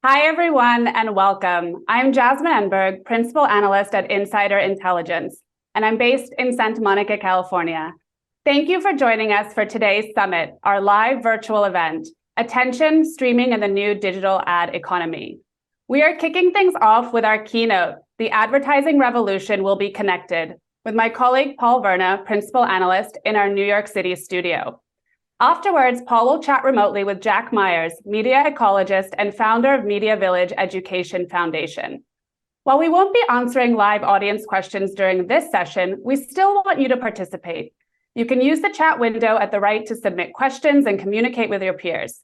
Hi, everyone, and welcome. I'm Jasmine Enberg, Principal Analyst at Insider Intelligence, and I'm based in Santa Monica, California. Thank you for joining us for today's summit, our live virtual event, Attention, Streaming, and the New Digital Ad Economy. We are kicking things off with our keynote, The Advertising Revolution Will Be Connected, with my colleague Paul Verna, Principal Analyst in our New York City studio. Afterwards, Paul will chat remotely with Jack Myers, media ecologist and founder of MediaVillage Education Foundation. While we won't be answering live audience questions during this session, we still want you to participate. You can use the chat window at the right to submit questions and communicate with your peers.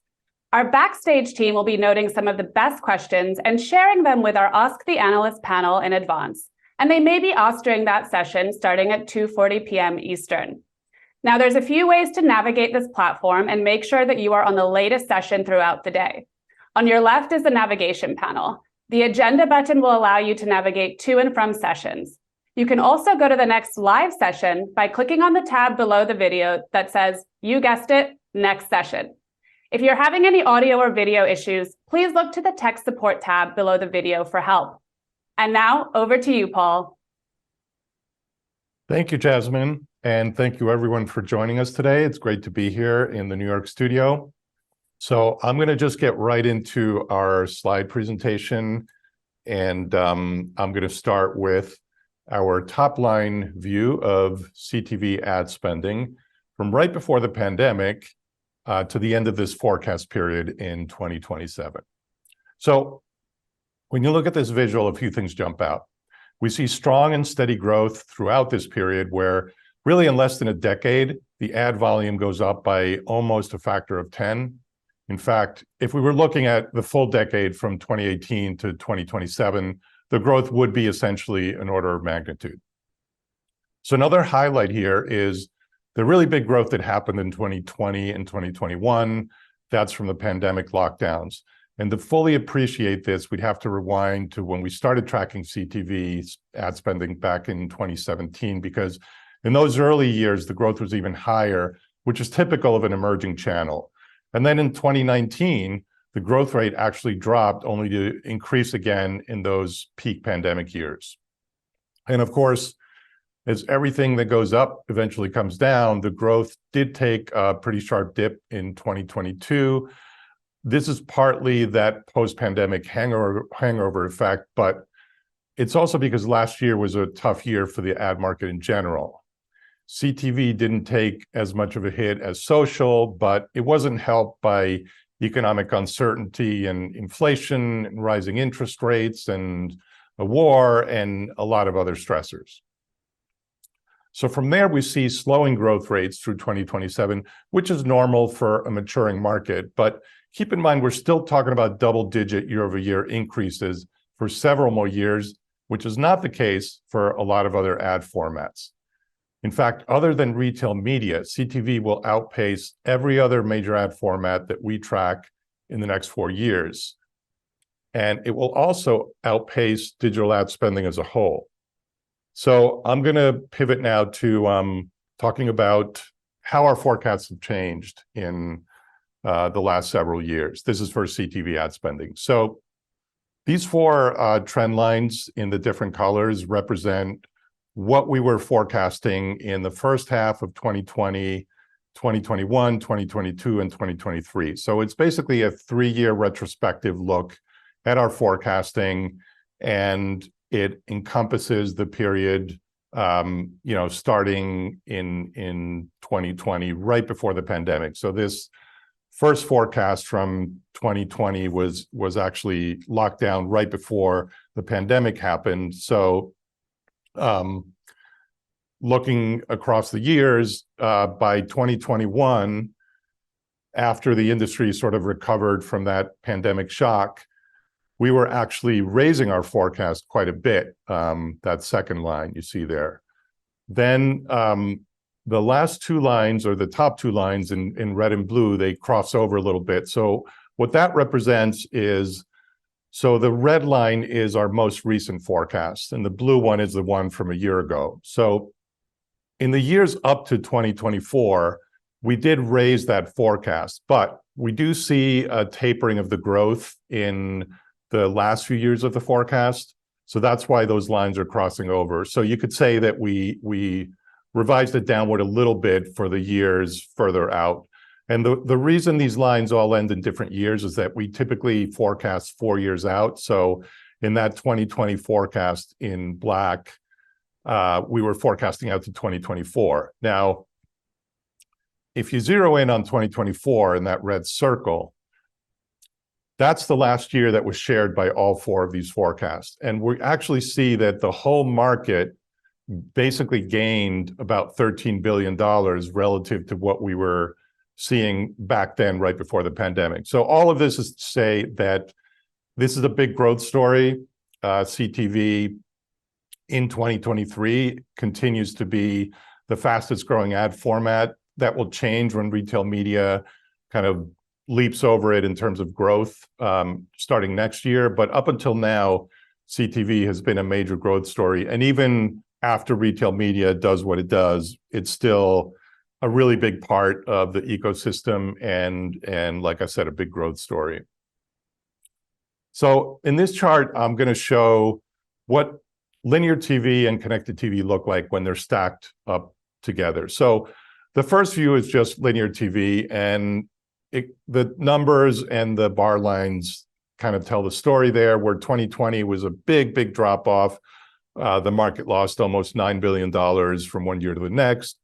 Our backstage team will be noting some of the best questions and sharing them with our Ask the Analyst panel in advance, and they may be asked during that session starting at 2:40 p.m. Eastern. Now, there's a few ways to navigate this platform and make sure that you are on the latest session throughout the day. On your left is the navigation panel. The agenda button will allow you to navigate to and from sessions. You can also go to the next live session by clicking on the tab below the video that says, you guessed it, next session. If you're having any audio or video issues, please look to the tech support tab below the video for help. And now, over to you, Paul. Thank you, Jasmine. And thank you, everyone, for joining us today. It's great to be here in the New York studio. So I'm going to just get right into our slide presentation. And I'm going to start with our top-line view of CTV ad spending from right before the pandemic to the end of this forecast period in 2027. So when you look at this visual, a few things jump out. We see strong and steady growth throughout this period where really in less than a decade, the ad volume goes up by almost a factor of 10. In fact, if we were looking at the full decade from 2018 to 2027, the growth would be essentially an order of magnitude. So another highlight here is the really big growth that happened in 2020 and 2021. That's from the pandemic lockdowns. And to fully appreciate this, we'd have to rewind to when we started tracking CTV ad spending back in 2017, because in those early years, the growth was even higher, which is typical of an emerging channel. And then in 2019, the growth rate actually dropped only to increase again in those peak pandemic years. And of course, as everything that goes up eventually comes down, the growth did take a pretty sharp dip in 2022. This is partly that post-pandemic hangover effect, but it's also because last year was a tough year for the ad market in general. CTV didn't take as much of a hit as social, but it wasn't helped by economic uncertainty and inflation and rising interest rates and a war and a lot of other stressors. So from there, we see slowing growth rates through 2027, which is normal for a maturing market. But keep in mind, we're still talking about double-digit year-over-year increases for several more years, which is not the case for a lot of other ad formats. In fact, other than retail media, CTV will outpace every other major ad format that we track in the next 4 years. And it will also outpace digital ad spending as a whole. So I'm going to pivot now to talking about how our forecasts have changed in the last several years. This is for CTV ad spending. So these four trend lines in the different colors represent what we were forecasting in the first half of 2020, 2021, 2022, and 2023. So it's basically a 3-year retrospective look at our forecasting, and it encompasses the period, starting in 2020, right before the pandemic. So this first forecast from 2020 was actually locked down right before the pandemic happened. So looking across the years, by 2021, after the industry sort of recovered from that pandemic shock, we were actually raising our forecast quite a bit, that second line you see there. Then the last two lines, or the top two lines in red and blue, they cross over a little bit. So what that represents is, so the red line is our most recent forecast, and the blue one is the one from a year ago. So in the years up to 2024, we did raise that forecast, but we do see a tapering of the growth in the last few years of the forecast. So that's why those lines are crossing over. So you could say that we revised it downward a little bit for the years further out. And the reason these lines all end in different years is that we typically forecast 4 years out. So in that 2020 forecast in black, we were forecasting out to 2024. Now, if you zero in on 2024 in that red circle, that's the last year that was shared by all 4 of these forecasts. And we actually see that the whole market basically gained about $13 billion relative to what we were seeing back then, right before the pandemic. So all of this is to say that this is a big growth story. CTV in 2023 continues to be the fastest growing ad format. That will change when retail media kind of leaps over it in terms of growth starting next year. But up until now, CTV has been a major growth story. And even after retail media does what it does, it's still a really big part of the ecosystem and like I said, a big growth story. So in this chart, I'm going to show what linear TV and connected TV look like when they're stacked up together. So the first view is just linear TV, and the numbers and the bar lines kind of tell the story there, where 2020 was a big drop off. The market lost almost $9 billion from one year to the next.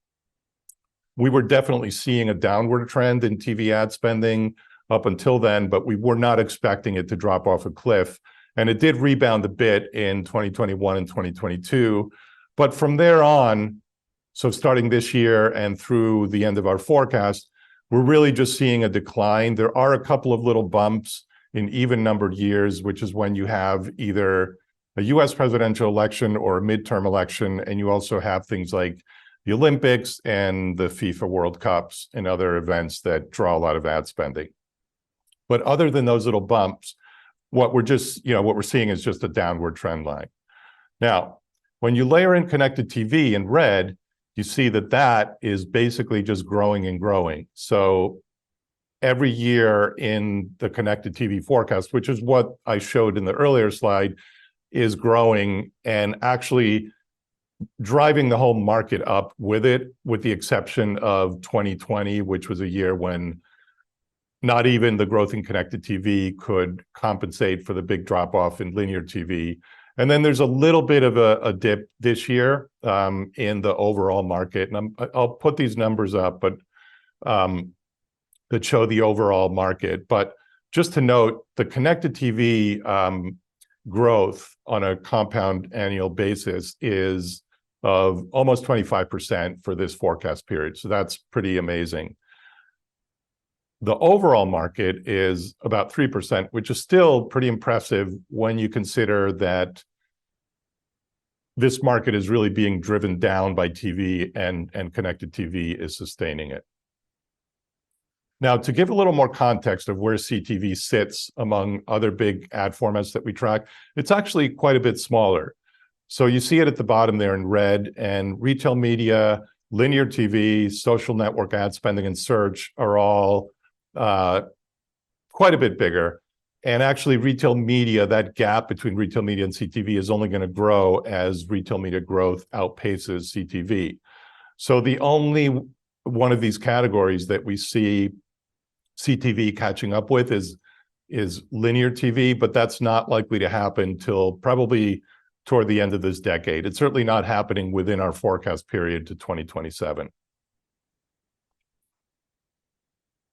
We were definitely seeing a downward trend in TV ad spending up until then, but we were not expecting it to drop off a cliff. And it did rebound a bit in 2021 and 2022. But from there on, so starting this year and through the end of our forecast, we're really just seeing a decline. There are a couple of little bumps in even numbered years, which is when you have either a US presidential election or a midterm election, and you also have things like the Olympics and the FIFA World Cups and other events that draw a lot of ad spending. But other than those little bumps, what we're seeing is just a downward trend line. Now, when you layer in connected TV in red, you see that that is basically just growing and growing. So every year in the connected TV forecast, which is what I showed in the earlier slide, is growing and actually driving the whole market up with it, with the exception of 2020, which was a year when not even the growth in connected TV could compensate for the big drop off in linear TV. And then there's a little bit of a dip this year in the overall market. And I'll put these numbers up, but that show the overall market. But just to note, the connected TV growth on a compound annual basis is of almost 25% for this forecast period. So that's pretty amazing. The overall market is about 3%, which is still pretty impressive when you consider that this market is really being driven down by TV and connected TV is sustaining it. Now, to give a little more context of where CTV sits among other big ad formats that we track, it's actually quite a bit smaller. So you see it at the bottom there in red, and retail media, linear TV, social network ad spending, and search are all quite a bit bigger. And actually retail media, that gap between retail media and CTV is only going to grow as retail media growth outpaces CTV. So the only one of these categories that we see CTV catching up with is linear TV, but that's not likely to happen till probably toward the end of this decade. It's certainly not happening within our forecast period to 2027.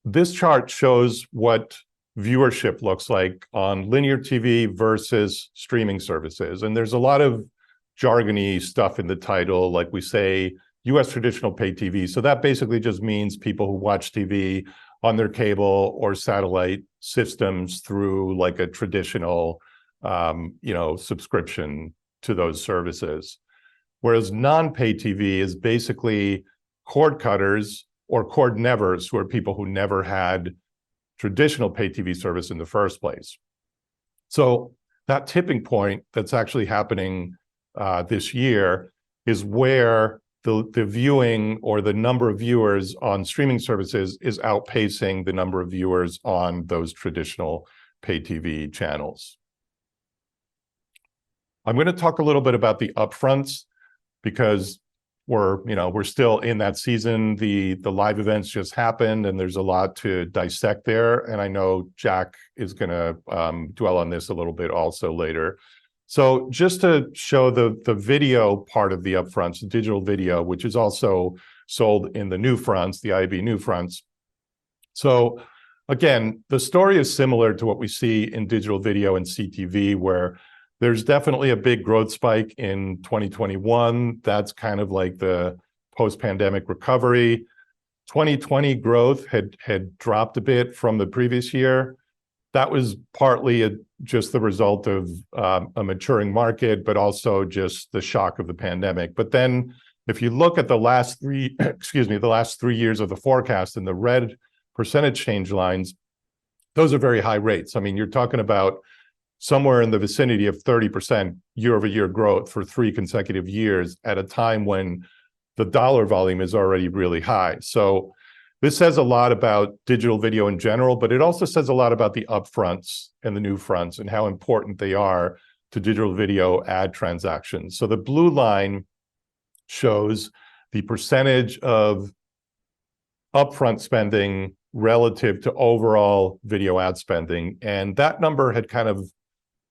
This chart shows what viewership looks like on linear TV versus streaming services. And there's a lot of jargony stuff in the title, like we say US traditional pay TV. So that basically just means people who watch TV on their cable or satellite systems through like a traditional subscription to those services. Whereas non-pay TV is basically cord cutters or cord nevers, who are people who never had traditional pay TV service in the first place. So that tipping point that's actually happening this year is where the viewing or the number of viewers on streaming services is outpacing the number of viewers on those traditional pay TV channels. I'm going to talk a little bit about the upfronts because we're still in that season. The live events just happened, and there's a lot to dissect there. And I know Jack is going to dwell on this a little bit also later. So just to show the video part of the upfronts, the digital video, which is also sold in the new fronts, the IAB new fronts. So again, the story is similar to what we see in digital video and CTV, where there's definitely a big growth spike in 2021. That's kind of like the post-pandemic recovery. 2020 growth had dropped a bit from the previous year. That was partly just the result of a maturing market, but also just the shock of the pandemic. But then if you look at the last three years of the forecast in the red percentage change lines, those are very high rates. I mean, you're talking about somewhere in the vicinity of 30% year-over-year growth for 3 consecutive years at a time when the dollar volume is already really high. So this says a lot about digital video in general, but it also says a lot about the upfronts and the new fronts and how important they are to digital video ad transactions. So the blue line shows the percentage of upfront spending relative to overall video ad spending. And that number had kind of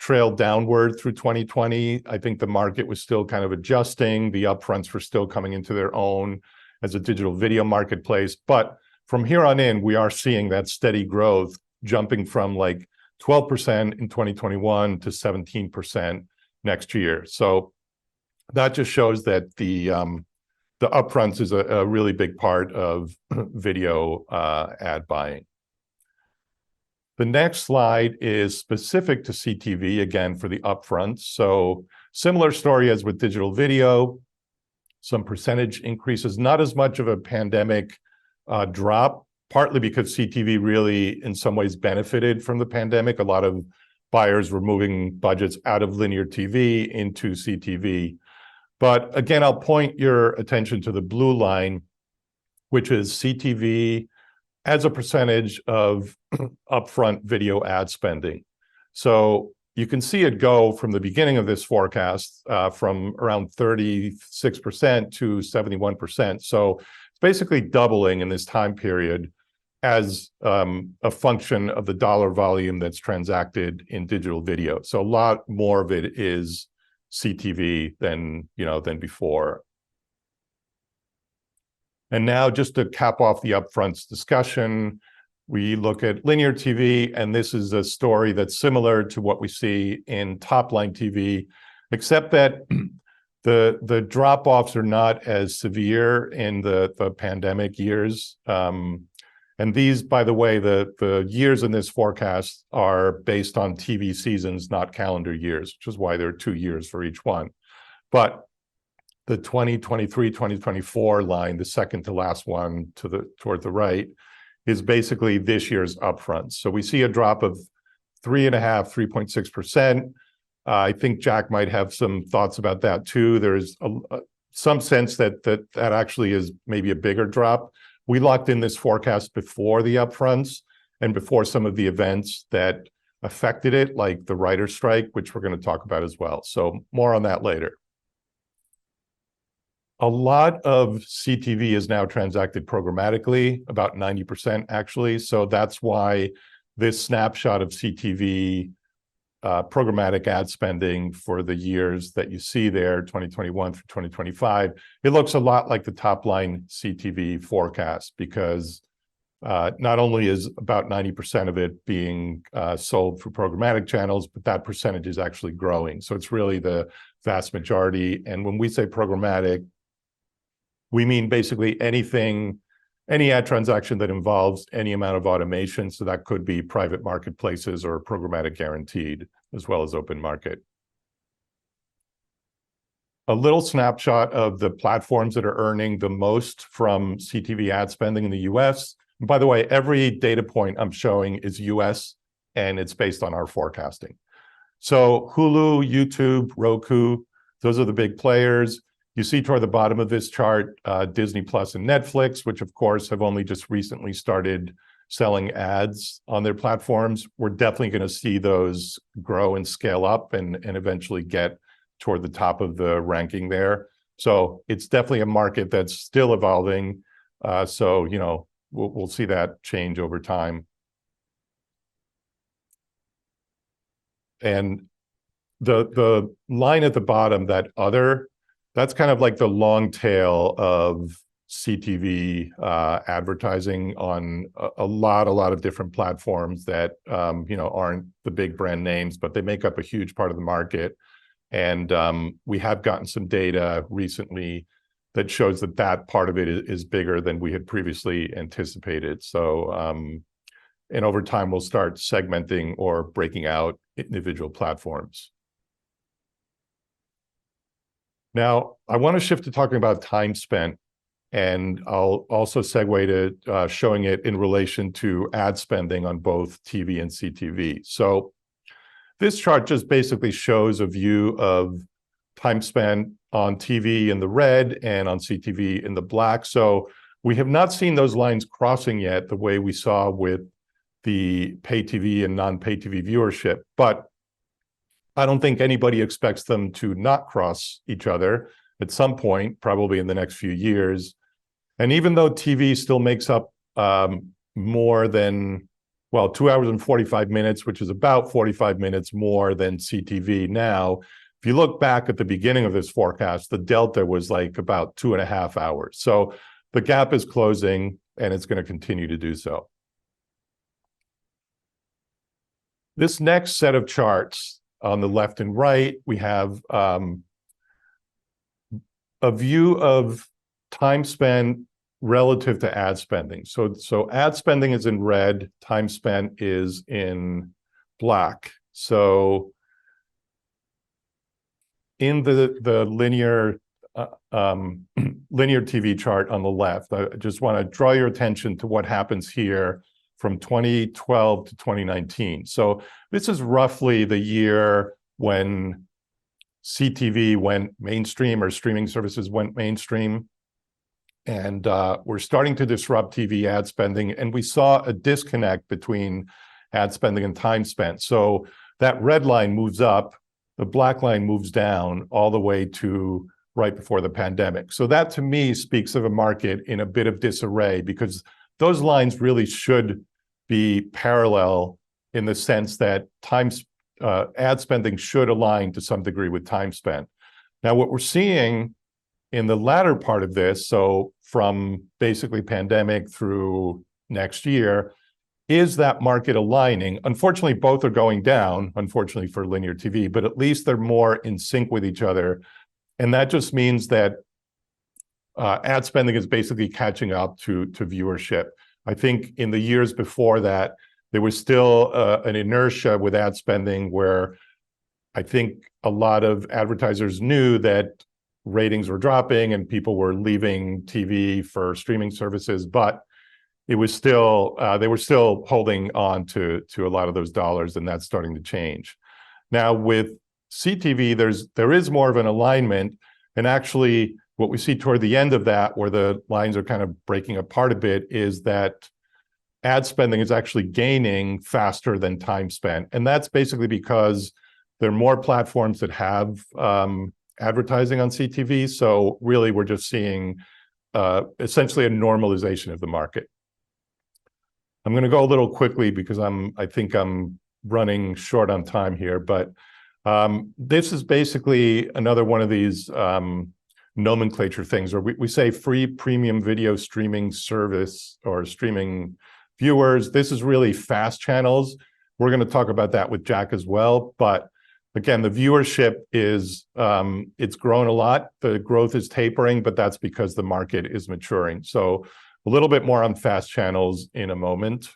trailed downward through 2020. I think the market was still kind of adjusting. The upfronts were still coming into their own as a digital video marketplace. But from here on in, we are seeing that steady growth jumping from like 12% in 2021 to 17% next year. So that just shows that the upfronts is a really big part of video ad buying. The next slide is specific to CTV, again, for the upfronts. So similar story as with digital video, some percentage increases, not as much of a pandemic drop, partly because CTV really, in some ways, benefited from the pandemic. A lot of buyers were moving budgets out of linear TV into CTV. But again, I'll point your attention to the blue line, which is CTV as a percentage of upfront video ad spending. So you can see it go from the beginning of this forecast from around 36% to 71%. So it's basically doubling in this time period as a function of the dollar volume that's transacted in digital video. So a lot more of it is CTV than before. And now just to cap off the upfronts discussion, we look at linear TV, and this is a story that's similar to what we see in top-line TV, except that the drop-offs are not as severe in the pandemic years. And these, by the way, the years in this forecast are based on TV seasons, not calendar years, which is why there are 2 years for each one. But the 2023, 2024 line, the second to last one toward the right, is basically this year's upfronts. So we see a drop of 3.6%. I think Jack might have some thoughts about that too. There's some sense that actually is maybe a bigger drop. We locked in this forecast before the upfronts and before some of the events that affected it, like the writer's strike, which we're going to talk about as well. So more on that later. A lot of CTV is now transacted programmatically, about 90% actually. So that's why this snapshot of CTV programmatic ad spending for the years that you see there, 2021 through 2025, it looks a lot like the top line CTV forecast, because not only is about 90% of it being sold through programmatic channels, but that percentage is actually growing. So it's really the vast majority. And when we say programmatic, we mean basically any ad transaction that involves any amount of automation. So that could be private marketplaces or programmatic guaranteed, as well as open market. A little snapshot of the platforms that are earning the most from CTV ad spending in the US. And by the way, every data point I'm showing is US, and it's based on our forecasting. So Hulu, YouTube, Roku, those are the big players. You see toward the bottom of this chart, Disney Plus and Netflix, which of course have only just recently started selling ads on their platforms. We're definitely going to see those grow and scale up and eventually get toward the top of the ranking there. So it's definitely a market that's still evolving. So, you know, we'll see that change over time. And the line at the bottom, that other, that's kind of like the long tail of CTV advertising on a lot of different platforms that you know, aren't the big brand names, but they make up a huge part of the market. And we have gotten some data recently that shows that that part of it is bigger than we had previously anticipated. So, and over time, we'll start segmenting or breaking out individual platforms. Now, I want to shift to talking about time spent, and I'll also segue to showing it in relation to ad spending on both TV and CTV. So this chart just basically shows a view of time spent on TV in the red and on CTV in the black. So we have not seen those lines crossing yet the way we saw with the pay TV and non-pay TV viewership, but I don't think anybody expects them to not cross each other at some point, probably in the next few years. And even though TV still makes up more than, well, 2 hours and 45 minutes, which is about 45 minutes more than CTV now, if you look back at the beginning of this forecast, the delta was like about 2.5 hours. So the gap is closing, and it's going to continue to do so. This next set of charts on the left and right, we have a view of time spent relative to ad spending. So ad spending is in red, time spent is in black. So in the linear linear TV chart on the left, I just want to draw your attention to what happens here from 2012 to 2019. So this is roughly the year when CTV went mainstream, or streaming services went mainstream. And we're starting to disrupt TV ad spending. And we saw a disconnect between ad spending and time spent. So that red line moves up, the black line moves down all the way to right before the pandemic. So that, to me, speaks of a market in a bit of disarray, because those lines really should be parallel in the sense that ad spending should align to some degree with time spent. Now, what we're seeing in the latter part of this, so from basically pandemic through next year, is that market aligning. Unfortunately, both are going down, unfortunately for linear TV, but at least they're more in sync with each other. And that just means that ad spending is basically catching up to viewership. I think in the years before that, there was still an inertia with ad spending where I think a lot of advertisers knew that ratings were dropping and people were leaving TV for streaming services, but it was still they were still holding on to a lot of those dollars, and that's starting to change. Now with CTV, there is more of an alignment, and actually what we see toward the end of that, where the lines are kind of breaking apart a bit, is that ad spending is actually gaining faster than time spent. And that's basically because there are more platforms that have advertising on CTV. So really, we're just seeing essentially a normalization of the market. I'm going to go a little quickly because I think I'm running short on time here, but this is basically another one of these nomenclature things, or we say free premium video streaming service or streaming viewers. This is really fast channels. We're going to talk about that with Jack as well. But again, the viewership is, it's grown a lot. The growth is tapering, but that's because the market is maturing. So a little bit more on fast channels in a moment.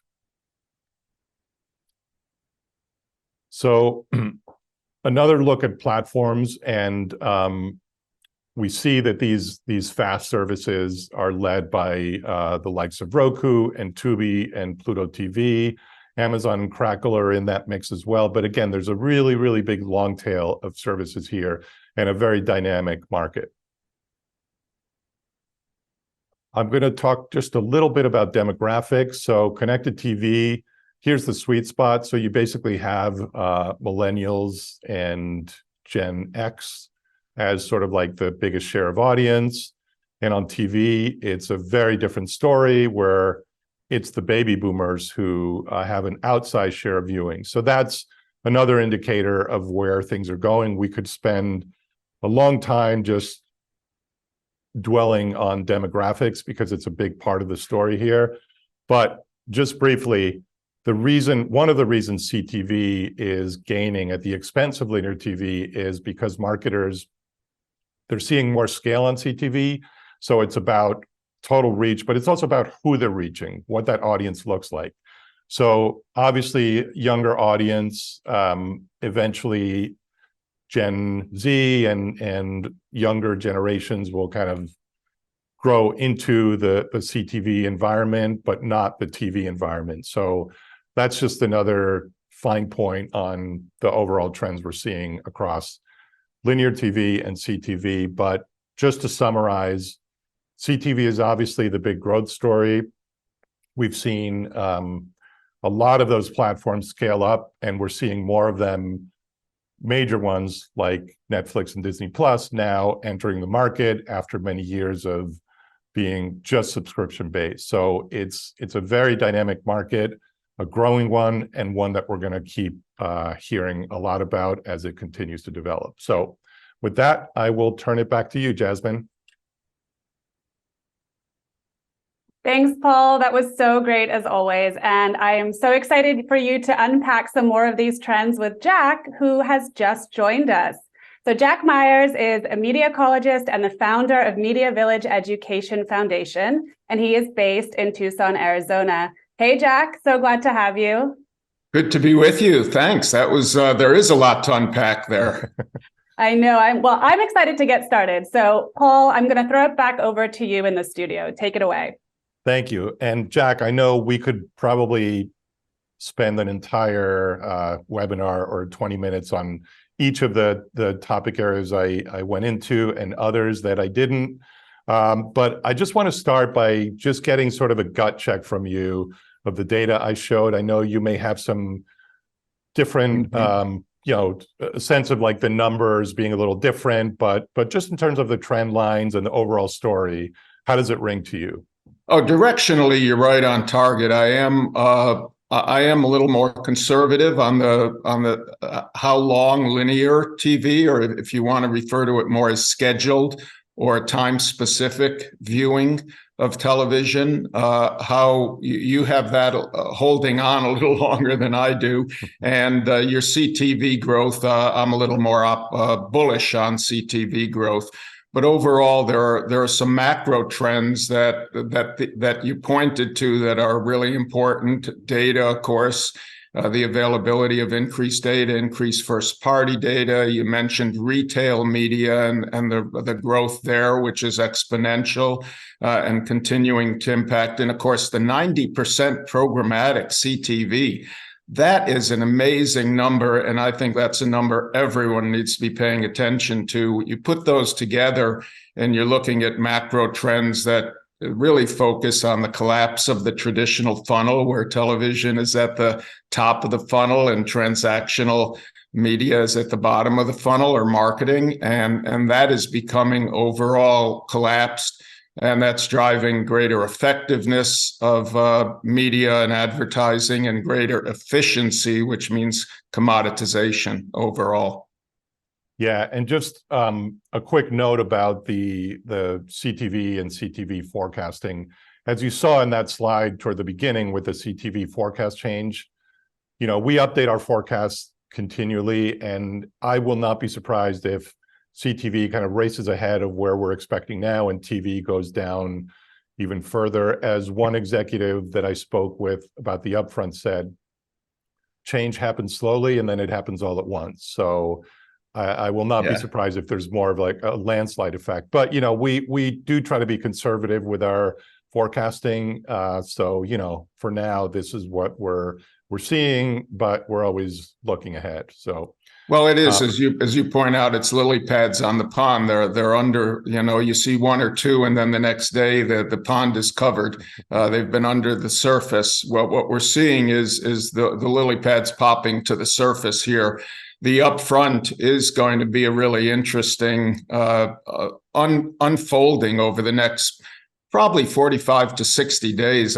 So another look at platforms, and we see that these fast services are led by the likes of Roku and Tubi and Pluto TV. Amazon and Crackle are in that mix as well. But again, there's a really, really big long tail of services here and a very dynamic market. I'm going to talk just a little bit about demographics. So connected TV, here's the sweet spot. So you basically have millennials and Gen X as sort of like the biggest share of audience. And on TV, it's a very different story where it's the baby boomers who have an outsized share of viewing. So that's another indicator of where things are going. We could spend a long time just dwelling on demographics because it's a big part of the story here. But just briefly, one of the reasons CTV is gaining at the expense of linear TV is because marketers, they're seeing more scale on CTV. So it's about total reach, but it's also about who they're reaching, what that audience looks like. So obviously, younger audience, eventually Gen Z and younger generations will kind of grow into the CTV environment, but not the TV environment. So that's just another fine point on the overall trends we're seeing across linear TV and CTV. But just to summarize, CTV is obviously the big growth story. We've seen a lot of those platforms scale up, and we're seeing more of them, major ones like Netflix and Disney Plus, now entering the market after many years of being just subscription-based. So it's a very dynamic market, a growing one, and one that we're going to keep hearing a lot about as it continues to develop. So with that, I will turn it back to you, Jasmine. Thanks, Paul. That was so great as always. And I am so excited for you to unpack some more of these trends with Jack, who has just joined us. So Jack Myers is a media ecologist and the founder of MediaVillage Education Foundation, and he is based in Tucson, Arizona. Hey, Jack, so glad to have you. Good to be with you. Thanks. That was there is a lot to unpack there. I know. I'm excited to get started. So Paul, I'm going to throw it back over to you in the studio. Take it away. Thank you. And Jack, I know we could probably spend an entire webinar or 20 minutes on each of the topic areas I went into and others that I didn't. But I just want to start by just getting sort of a gut check from you of the data I showed. I know you may have some different, a sense of like the numbers being a little different, but just in terms of the trend lines and the overall story, how does it ring to you? Oh, directionally, you're right on target. I am a little more conservative on the how long linear TV, or if you want to refer to it more as scheduled or time-specific viewing of television, how you have that holding on a little longer than I do. And your CTV growth, I'm a little more bullish on CTV growth. But overall, there are some macro trends that you pointed to that are really important. Data, of course, the availability of increased data, increased first-party data. You mentioned retail media and the growth there, which is exponential and continuing to impact. And of course, the 90% programmatic CTV. That is an amazing number, and I think that's a number everyone needs to be paying attention to. You put those together, and you're looking at macro trends that really focus on the collapse of the traditional funnel, where television is at the top of the funnel and transactional media is at the bottom of the funnel, or marketing, and that is becoming overall collapsed. And that's driving greater effectiveness of media and advertising and greater efficiency, which means commoditization overall. Yeah, and just a quick note about the CTV and CTV forecasting. As you saw in that slide toward the beginning with the CTV forecast change, we update our forecasts continually, and I will not be surprised if CTV kind of races ahead of where we're expecting now, and TV goes down even further. As one executive that I spoke with about the upfront said, change happens slowly and then it happens all at once. So I will not be surprised if there's more of like a landslide effect. But we do try to be conservative with our forecasting. So for now, this is what we're seeing, but we're always looking ahead. So. Well, it is, as you point out, it's lily pads on the pond. They're under, you see one or two, and then the next day the pond is covered. They've been under the surface. What we're seeing is the lily pads popping to the surface here. the upfront is going to be a really interesting unfolding over the next probably 45 to 60 days.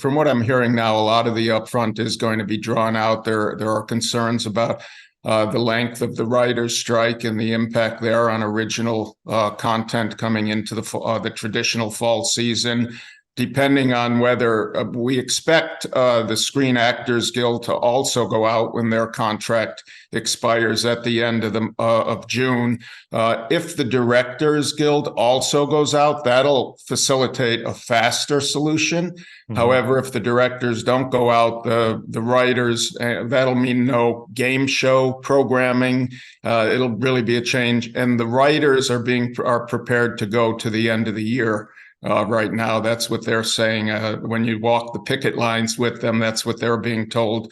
From what I'm hearing now, a lot of the upfront is going to be drawn out. There are concerns about the length of the writers' strike and the impact there on original content coming into the traditional fall season. Depending on whether we expect the Screen Actors Guild to also go out when their contract expires at the end of June. If the Directors Guild also goes out, that'll facilitate a faster solution. Mm-hmm. However, if the directors don't go out, the writers, that'll mean no game show programming. It'll really be a change, and the writers are prepared to go to the end of the year. Right now, that's what they're saying. When you walk the picket lines with them, that's what they're being told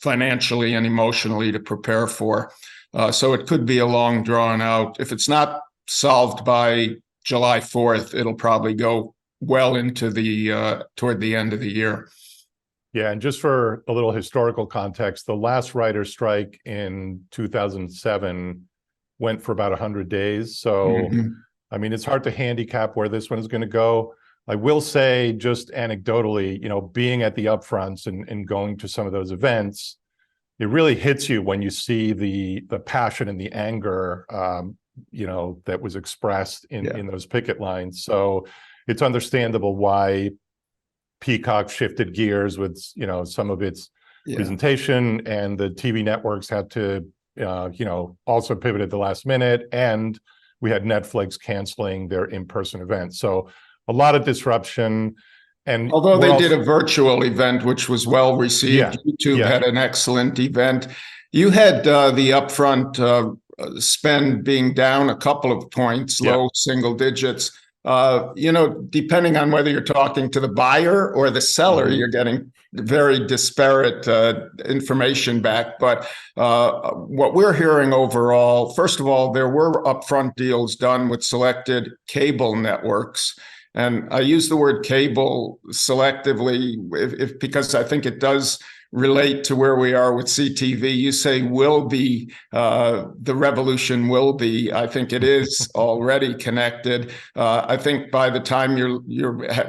financially and emotionally to prepare for. So it could be a long drawn out. If it's not solved by July 4th, it'll probably go well into toward the end of the year. Yeah, and just for a little historical context, the last writer's strike in 2007 went for about 100 days. So. Mm-hmm. I mean, it's hard to handicap where this one is going to go. I will say, just anecdotally, being at the upfronts and going to some of those events, it really hits you when you see the passion and the anger, that was expressed in those picket lines. So it's understandable why Peacock shifted gears with, some of its presentation, and the TV networks had to, also pivot at the last minute, and we had Netflix canceling their in-person events. So a lot of disruption. And although they did a virtual event, which was well received, YouTube had an excellent event. You had the upfront spend being down a couple of points, low single digits. Depending on whether you're talking to the buyer or the seller, you're getting very disparate information back. But what we're hearing overall, first of all, there were upfront deals done with selected cable networks. And I use the word cable selectively because I think it does relate to where we are with CTV. You say will be, the revolution will be. I think it is already connected. I think by the time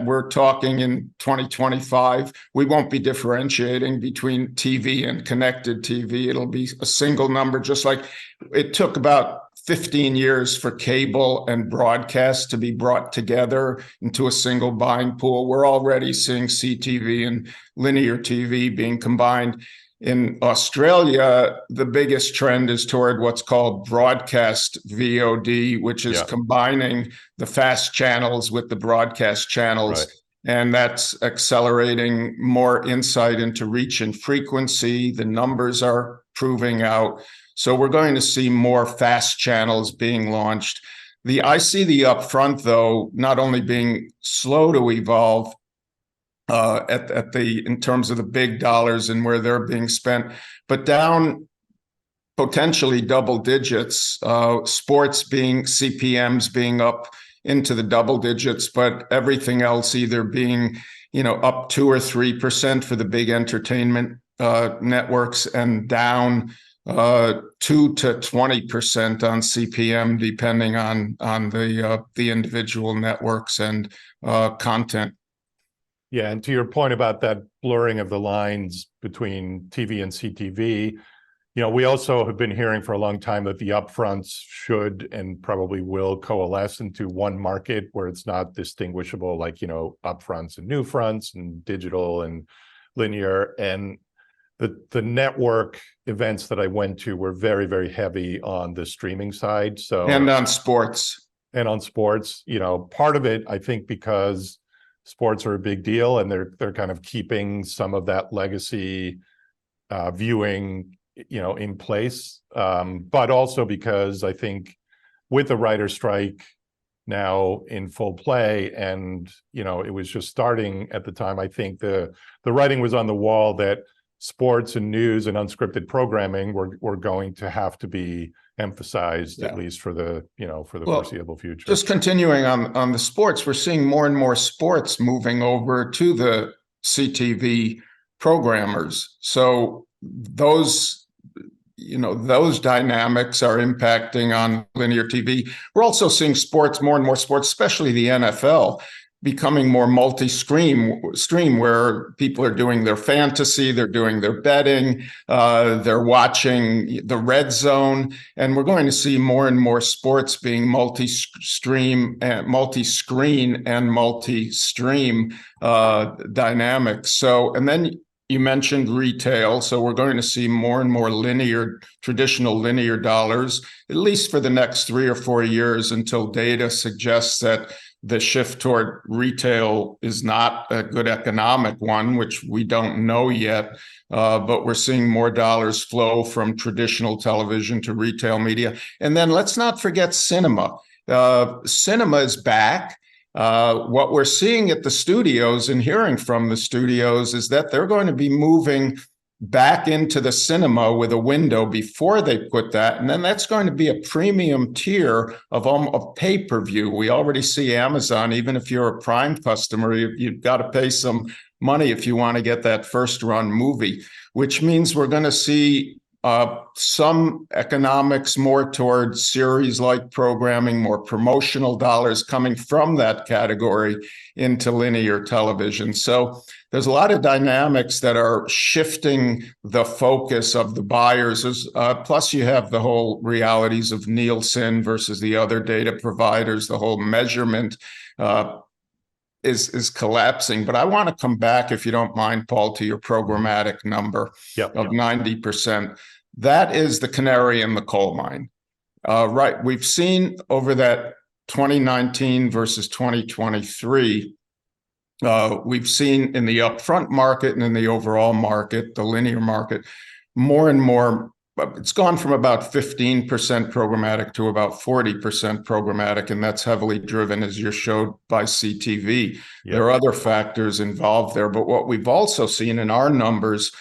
we're talking in 2025, we won't be differentiating between TV and connected TV. It'll be a single number, just like it took about 15 years for cable and broadcast to be brought together into a single buying pool. We're already seeing CTV and linear TV being combined. In Australia, the biggest trend is toward what's called broadcast VOD, which is combining the fast channels with the broadcast channels. Right. And that's accelerating more insight into reach and frequency. The numbers are proving out. So we're going to see more fast channels being launched. I see the upfront, though, not only being slow to evolve in terms of the big dollars and where they're being spent, but down potentially double digits. Sports CPMs being up into the double digits, but everything else either being up 2 or 3% for the big entertainment networks, and down 2 to 20% on CPM, depending on the individual networks and content. Yeah, and to your point about that blurring of the lines between TV and CTV, we also have been hearing for a long time that the upfronts should and probably will coalesce into one market where it's not distinguishable, like upfronts and new fronts and digital and linear. And the network events that I went to were very, very heavy on the streaming side. And on sports. Part of it, I think, because sports are a big deal, and they're kind of keeping some of that legacy viewing, in place. But also because I think with the writer's strike now in full play, and it was just starting at the time, I think the writing was on the wall that sports and news and unscripted programming were going to have to be emphasized, at least for the foreseeable future. Just continuing on the sports, we're seeing more and more sports moving over to the CTV programmers. So those those dynamics are impacting on linear TV. We're also seeing sports, more and more sports, especially the NFL, becoming more multi-stream, where people are doing their fantasy, they're doing their betting, they're watching the red zone, and we're going to see more and more sports being multi-screen and multi-stream dynamics. So, and then you mentioned retail, so we're going to see more and more traditional linear dollars, at least for the next 3 or 4 years, until data suggests that the shift toward retail is not a good economic one, which we don't know yet, but we're seeing more dollars flow from traditional television to retail media. And then let's not forget cinema. Cinema is back. What we're seeing at the studios and hearing from the studios is that they're going to be moving back into the cinema with a window before they put that. And then that's going to be a premium tier of pay-per-view. We already see Amazon, even if you're a Prime customer, you've got to pay some money if you want to get that first run movie, which means we're going to see some economics more towards series-like programming, more promotional dollars coming from that category into linear television. So there's a lot of dynamics that are shifting the focus of the buyers. Plus, you have the whole realities of Nielsen versus the other data providers. The whole measurement is collapsing. But I want to come back, if you don't mind, Paul, to your programmatic number of 90%. That is the canary in the coal mine. Right. We've seen over that 2019 versus 2023, we've seen in the upfront market and in the overall market, the linear market, more and more. It's gone from about 15% programmatic to about 40% programmatic, and that's heavily driven, as you showed, by CTV. There are other factors involved there, but what we've also seen in our numbers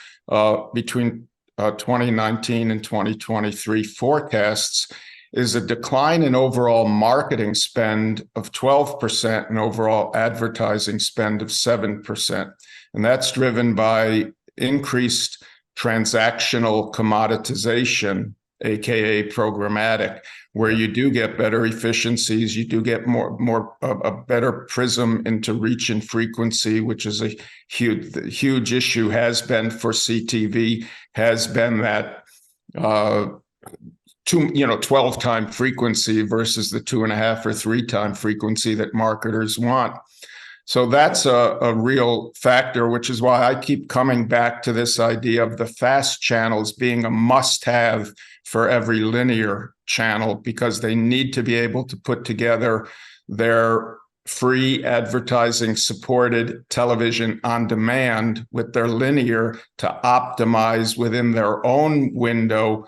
between 2019 and 2023 forecasts is a decline in overall marketing spend of 12% and overall advertising spend of 7%. And that's driven by increased transactional commoditization, aka programmatic, where you do get better efficiencies, you do get a better prism into reach and frequency, which is a huge issue, has been for CTV, has been that 12-time frequency versus the 2.5 or 3-time frequency that marketers want. So that's a real factor, which is why I keep coming back to this idea of the fast channels being a must-have for every linear channel, because they need to be able to put together their free advertising supported television on demand with their linear to optimize within their own window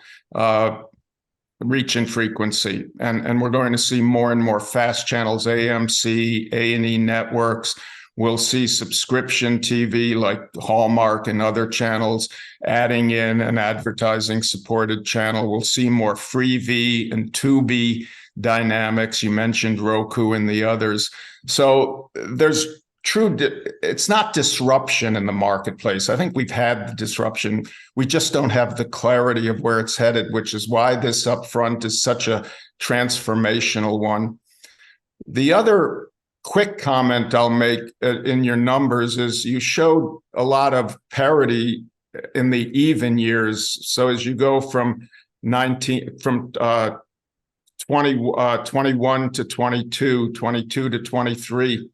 reach and frequency. And we're going to see more and more fast channels, AMC, A&E networks. We'll see subscription TV like Hallmark and other channels adding in an advertising supported channel. We'll see more Freevee and Tubi dynamics. You mentioned Roku and the others. So there's it's not disruption in the marketplace. I think we've had the disruption. We just don't have the clarity of where it's headed, which is why this upfront is such a transformational one. The other quick comment I'll make in your numbers is you showed a lot of parity in the even years. So as you go from 21 to 22, 22 to 23,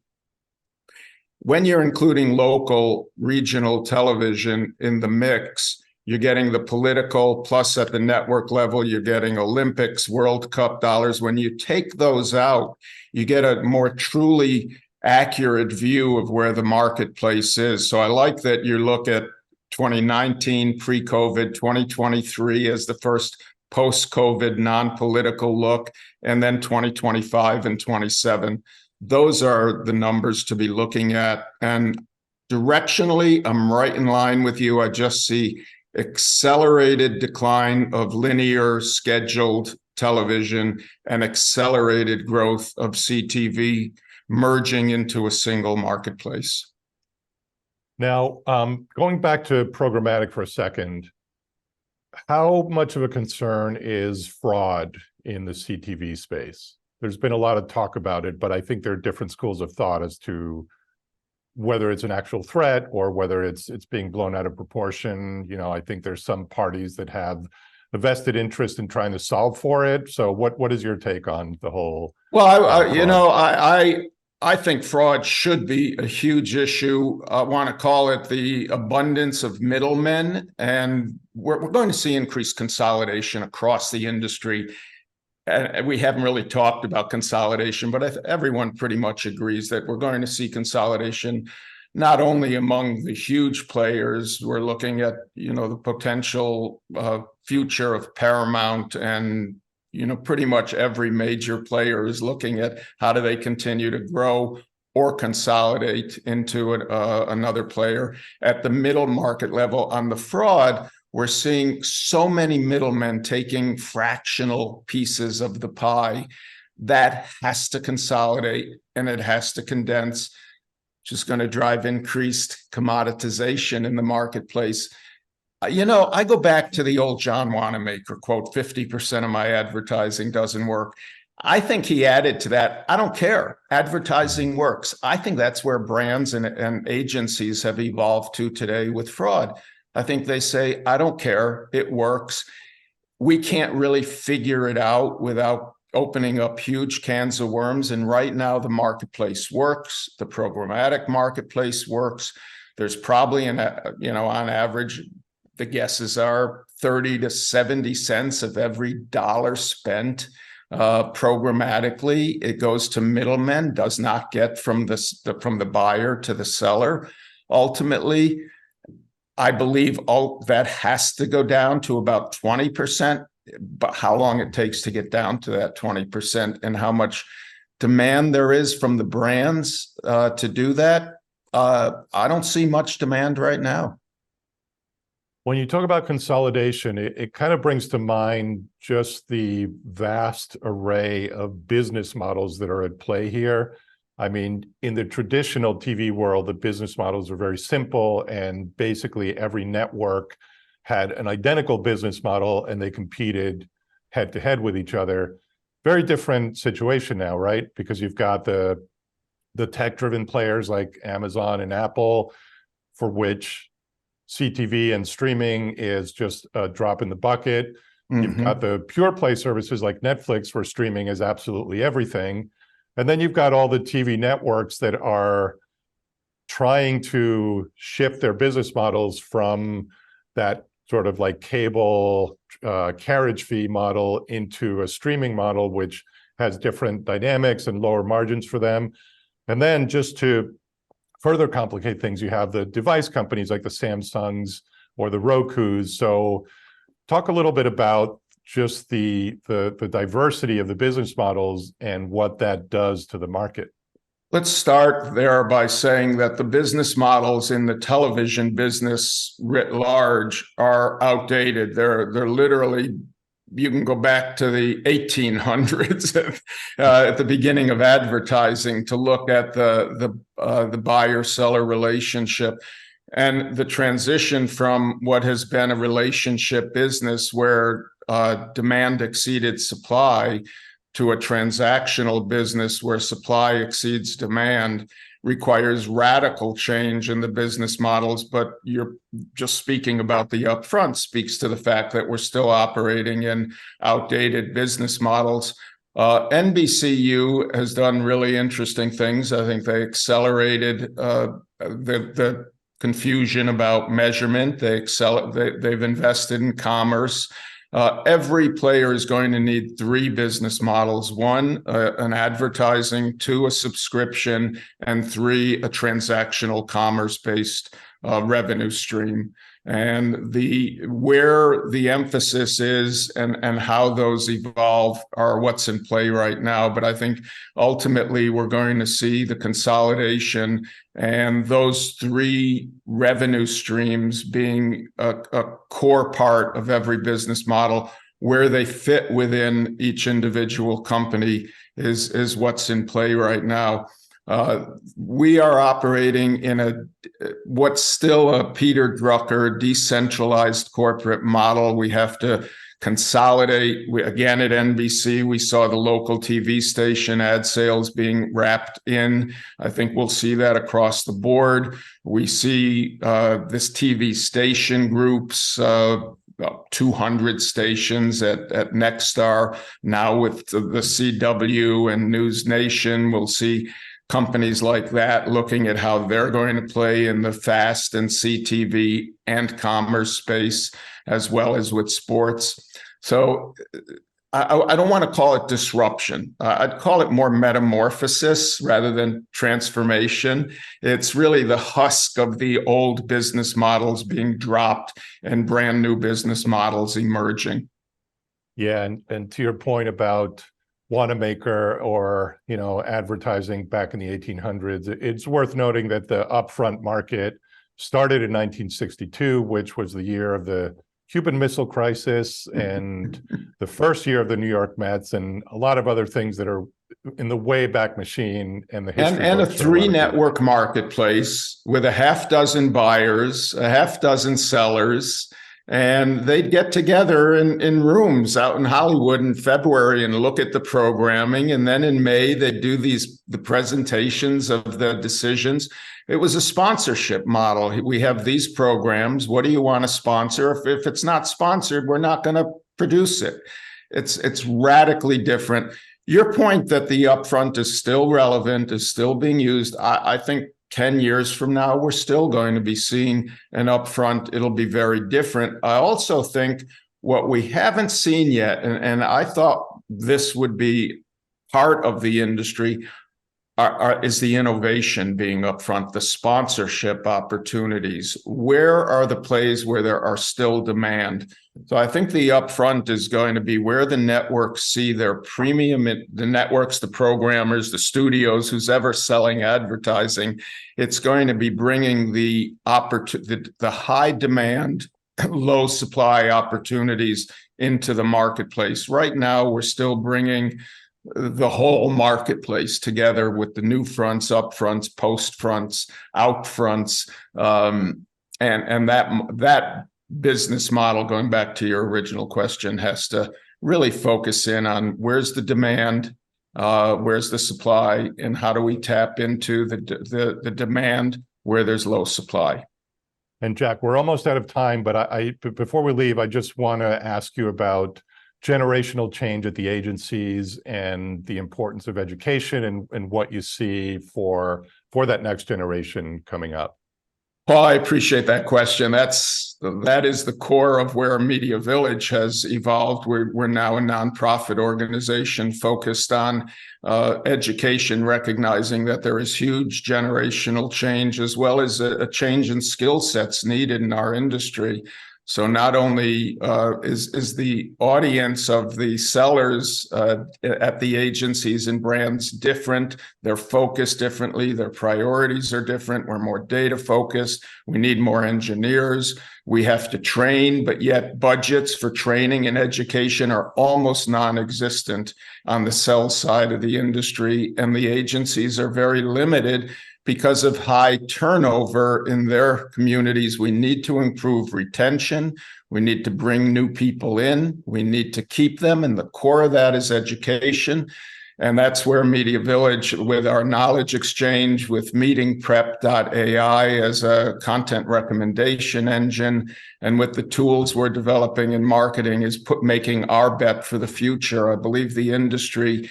when you're including local, regional television in the mix, you're getting the political, plus at the network level, you're getting Olympics, World Cup dollars. When you take those out, you get a more truly accurate view of where the marketplace is. So I like that you look at 2019 pre-COVID, 2023 as the first post-COVID non-political look, and then 2025 and 27. Those are the numbers to be looking at. And directionally, I'm right in line with you. I just see accelerated decline of linear scheduled television and accelerated growth of CTV merging into a single marketplace. Now, going back to programmatic for a second, how much of a concern is fraud in the CTV space? There's been a lot of talk about it, but I think there are different schools of thought as to whether it's an actual threat or whether it's being blown out of proportion. I think there's some parties that have a vested interest in trying to solve for it. So what is your take on the whole? Well, I think fraud should be a huge issue. I want to call it the abundance of middlemen, and we're going to see increased consolidation across the industry. And we haven't really talked about consolidation, but everyone pretty much agrees that we're going to see consolidation, not only among the huge players. We're looking at, the potential future of Paramount, and, pretty much every major player is looking at how do they continue to grow or consolidate into another player. At the middle market level on the fraud, we're seeing so many middlemen taking fractional pieces of the pie. That has to consolidate and it has to condense, which is going to drive increased commoditization in the marketplace. I go back to the old John Wanamaker quote, 50% of my advertising doesn't work. I think he added to that, I don't care, advertising works. I think that's where brands and agencies have evolved to today with fraud. I think they say, I don't care, it works. We can't really figure it out without opening up huge cans of worms. And right now the marketplace works, the programmatic marketplace works. There's probably, on average, the guesses are 30 to 70 cents of every dollar spent programmatically. It goes to middlemen, does not get from the buyer to the seller. Ultimately, I believe all that has to go down to about 20%, but how long it takes to get down to that 20% and how much demand there is from the brands to do that, I don't see much demand right now. When you talk about consolidation, it kind of brings to mind just the vast array of business models that are at play here. I mean, in the traditional TV world, the business models are very simple, and basically every network had an identical business model and they competed head to head with each other. Very different situation now, right? Because you've got the tech-driven players like Amazon and Apple, for which CTV and streaming is just a drop in the bucket. Mm-hmm. You've got the pure play services like Netflix, where streaming is absolutely everything. And then you've got all the TV networks that are trying to shift their business models from that sort of like cable carriage fee model into a streaming model, which has different dynamics and lower margins for them. And then just to further complicate things, you have the device companies like the Samsungs or the Rokus. So talk a little bit about just the diversity of the business models and what that does to the market. Let's start there by saying that the business models in the television business writ large are outdated. They're literally, you can go back to the 1800s at the beginning of advertising to look at the buyer-seller relationship. And the transition from what has been a relationship business where demand exceeded supply to a transactional business where supply exceeds demand requires radical change in the business models. But you're just speaking about the upfront speaks to the fact that we're still operating in outdated business models. NBCU has done really interesting things. I think they accelerated the confusion about measurement. They've invested in commerce. Every player is going to need three business models: one, an advertising; two, a subscription; and three, a transactional commerce-based revenue stream. And where the emphasis is and how those evolve are what's in play right now. But I think ultimately we're going to see the consolidation and those three revenue streams being a core part of every business model. Where they fit within each individual company is what's in play right now. We are operating in what's still a Peter Drucker decentralized corporate model. We have to consolidate. Again, at NBC, we saw the local TV station ad sales being wrapped in. I think we'll see that across the board. We see this TV station groups, about 200 stations at Nexstar. Now with the CW and News Nation, we'll see companies like that looking at how they're going to play in the FAST and CTV and commerce space, as well as with sports. So I don't want to call it disruption. I'd call it more metamorphosis rather than transformation. It's really the husk of the old business models being dropped and brand new business models emerging. Yeah, and to your point about Wanamaker or advertising back in the 1800s, it's worth noting that the upfront market started in 1962, which was the year of the Cuban Missile Crisis and the first year of the New York Mets, and a lot of other things that are in the way back machine and the history. And a 3-network marketplace with a half dozen buyers, a half dozen sellers, and they'd get together in rooms out in Hollywood in February and look at the programming. And then in May, they'd do the presentations of the decisions. It was a sponsorship model. We have these programs. What do you want to sponsor? If it's not sponsored, we're not going to produce it. It's radically different. Your point that the upfront is still relevant, is still being used. I think 10 years from now, we're still going to be seeing an upfront. It'll be very different. I also think what we haven't seen yet, and I thought this would be part of the industry, is the innovation being upfront, the sponsorship opportunities. Where are the plays where there are still demand? So I think the upfront is going to be where the networks see their premium, the networks, the programmers, the studios, who's ever selling advertising. It's going to be bringing the high demand, low supply opportunities into the marketplace. Right now, we're still bringing the whole marketplace together with the new fronts, up fronts, post fronts, out fronts, and that business model, going back to your original question, has to really focus in on where's the demand, where's the supply, and how do we tap into the demand where there's low supply. And Jack, we're almost out of time, but before we leave, I just want to ask you about generational change at the agencies and the importance of education and what you see for that next generation coming up. Paul, I appreciate that question. That is the core of where MediaVillage has evolved. We're now a nonprofit organization focused on education, recognizing that there is huge generational change as well as a change in skill sets needed in our industry. So not only is the audience of the sellers at the agencies and brands different, they're focused differently, their priorities are different, we're more data focused, we need more engineers, we have to train, but yet budgets for training and education are almost non-existent on the sell side of the industry, and the agencies are very limited because of high turnover in their communities. We need to improve retention. We need to bring new people in. We need to keep them. And the core of that is education. And that's where MediaVillage, with our knowledge exchange, with meetingprep.ai as a content recommendation engine, and with the tools we're developing in marketing, is making our bet for the future. I believe the industry,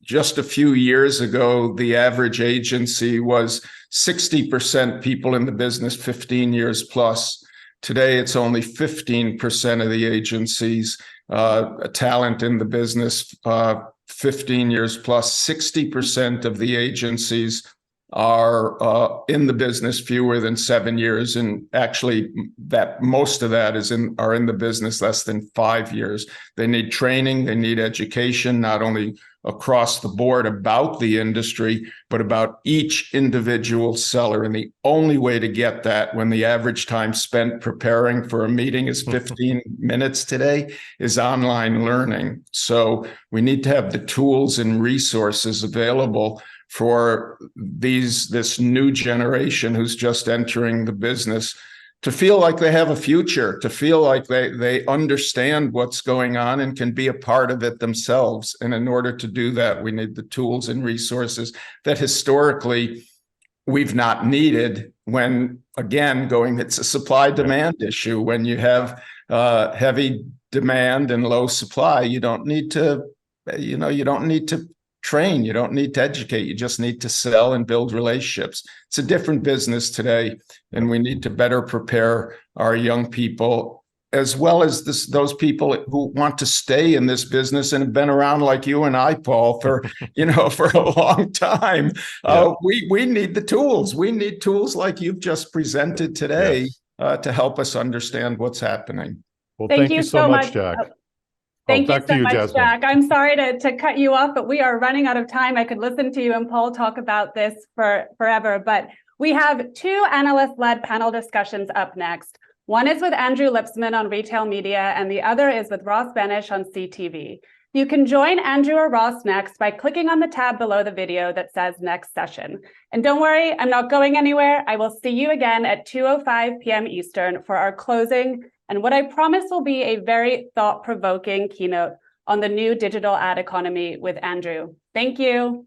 just a few years ago, the average agency was 60% people in the business 15 years plus. Today, it's only 15% of the agencies, talent in the business 15 years plus. 60% of the agencies are in the business fewer than 7 years, and actually that most of that are in the business less than 5 years. They need training, they need education, not only across the board about the industry, but about each individual seller. And the only way to get that, when the average time spent preparing for a meeting is 15 minutes today, is online learning. So we need to have the tools and resources available for this new generation who's just entering the business to feel like they have a future, to feel like they understand what's going on and can be a part of it themselves. And in order to do that, we need the tools and resources that historically we've not needed when, again, it's a supply-demand issue. When you have heavy demand and low supply, you don't need to train, you don't need to educate, you just need to sell and build relationships. It's a different business today, and we need to better prepare our young people, as well as those people who want to stay in this business and have been around like you and I, Paul, for for a long time. Yeah. We need the tools. We need tools like you've just presented today, Yes. to help us understand what's happening. Well, thank you so much, Jack. Thank you back so to you, much, Jasmine. Jack. I'm sorry to cut you off, but we are running out of time. I could listen to you and Paul talk about this for forever, but we have 2 analyst-led panel discussions up next. One is with Andrew Lipsman on retail media, and the other is with Ross Benish on CTV. You can join Andrew or Ross next by clicking on the tab below the video that says next session. And don't worry, I'm not going anywhere. I will see you again at 2:05 p.m. Eastern for our closing and what I promise will be a very thought-provoking keynote on the new digital ad economy with Andrew. Thank you.